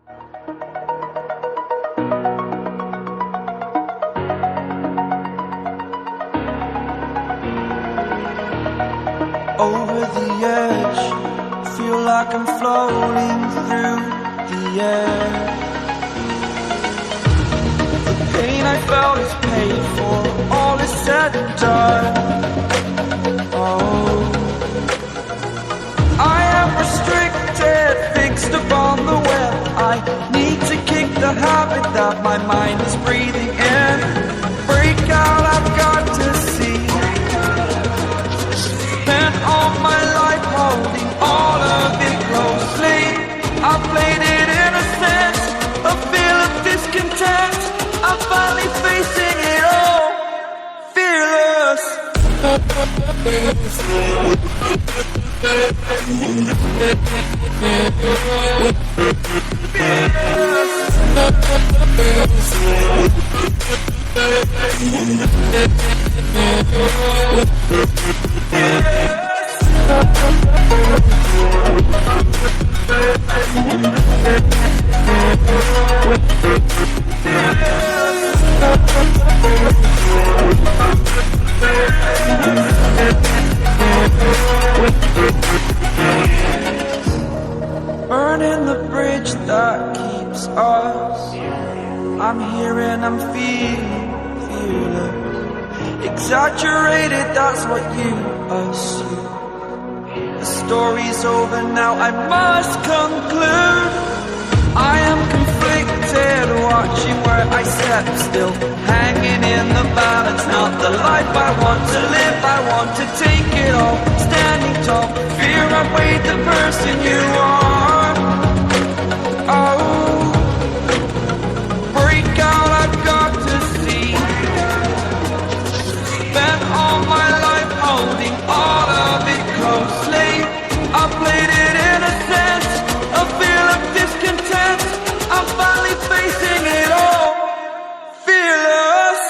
Over the edge, feel like I'm floating through the air. The pain I felt is paid for, all is said and done. Oh, I am restricted, fixed upon the web. I need to kick the habit that my mind is breathing in. Break out, I've got to see. Spent all my life holding all of it closely. I played it innocent, a feel of discontent. I'm finally facing it all, fearless. Burning the bridge that keeps us. I'm here and I'm feeling fearless. Exaggerated, that's what you assume. The story's over now, I must conclude. I am conflicted, watching where I step still, hanging in the balance. Not the life I want to live, I want to take it all. Standing tall, fear I've weighed the person you are. Oh, break out, I've got to see. Spent all my life holding all of it closely. I played it innocent, a feel of discontent. I'm finally facing it all, fearless.